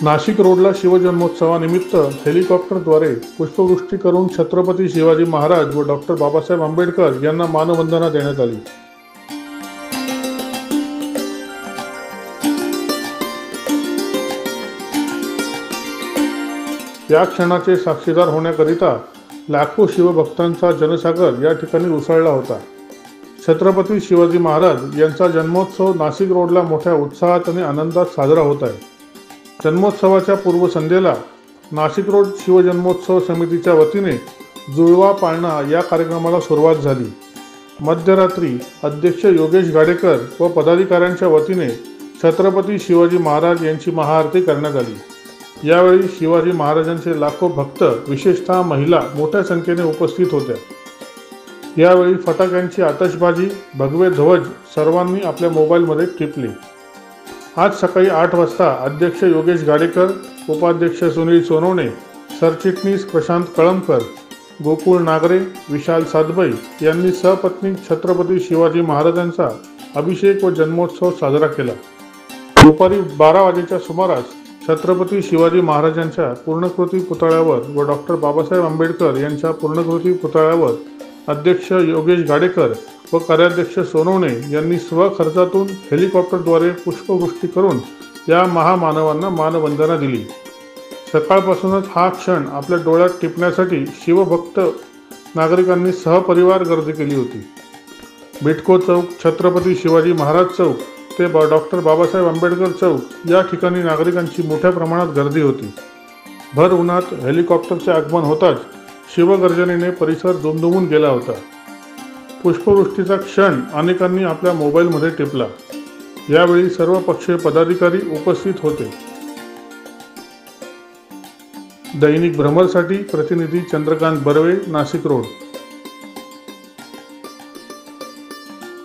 नाशिक रोडला शिवजन्मोत्सवानिमित्त हेलिकॉप्टरद्वारे पुष्पवृष्टी करून छत्रपती शिवाजी महाराज व डॉक्टर बाबासाहेब आंबेडकर यांना मानवंदना देण्यात आली। या क्षणाचे साक्षीदार होण्याकरिता लाखो शिवभक्तांचा जनसागर या ठिकाणी उसळला होता। छत्रपती शिवाजी महाराज यांचा जन्मोत्सव नाशिक रोडला मोठ्या उत्साहात आणि आनंदात साजरा होत आहे। जन्मोत्सवाच्या पूर्वसंध्येला नाशिक रोड शिवजन्मोत्सव समितीच्या वतीने जुळवा पाळणा या कार्यक्रमाला सुरुवात झाली। मध्यरात्री अध्यक्ष योगेश गाडेकर व पदाधिकाऱ्यांच्या वतीने छत्रपती शिवाजी महाराज यांची महाआरती करण्यात आली। यावेळी शिवाजी महाराजांचे लाखो भक्त विशेषतः महिला मोठ्या संख्येने उपस्थित होत्या। यावेळी फटाक्यांची आतषबाजी, भगवे ध्वज सर्वांनी आपल्या मोबाईलमध्ये टिपले। आज सकाळी 8 वाजता अध्यक्ष योगेश गाडेकर, उपाध्यक्ष सुनील सोनवणे, सरचिटणीस प्रशांत कळमकर, गोकुळ नागरे, विशाल सातबाई यांनी सहपत्नी छत्रपती शिवाजी महाराजांचा अभिषेक व जन्मोत्सव साजरा केला। दुपारी 12 वाजेच्या सुमारास छत्रपती शिवाजी महाराजांच्या पूर्णकृती पुतळ्यावर व डॉक्टर बाबासाहेब आंबेडकर यांच्या पूर्णकृती पुतळ्यावर अध्यक्ष योगेश गाडेकर व कार्याध्यक्ष सोनवणे यांनी स्वखर्चातून हेलिकॉप्टरद्वारे पुष्पवृष्टी करून या महामानवांना मानवंदना दिली। सकाळपासूनच हा क्षण आपल्या डोळ्यात टिपण्यासाठी शिवभक्त नागरिकांनी सहपरिवार गर्दी केली होती। बिटको चौक, छत्रपती शिवाजी महाराज चौक ते डॉक्टर बाबासाहेब आंबेडकर चौक या ठिकाणी नागरिकांची मोठ्या प्रमाणात गर्दी होती। भर उन्हात हेलिकॉप्टरचे आगमन होताच शिवगर्जनेने परिसर दुमदुमून गेला होता। पुष्पवृष्टीचा क्षण अनेकांनी आपल्या मोबाईलमध्ये टिपला। यावेळी सर्व पक्षीय पदाधिकारी उपस्थित होते। दैनिक भ्रमरसाठी प्रतिनिधी चंद्रकांत बर्वे, नाशिक रोड।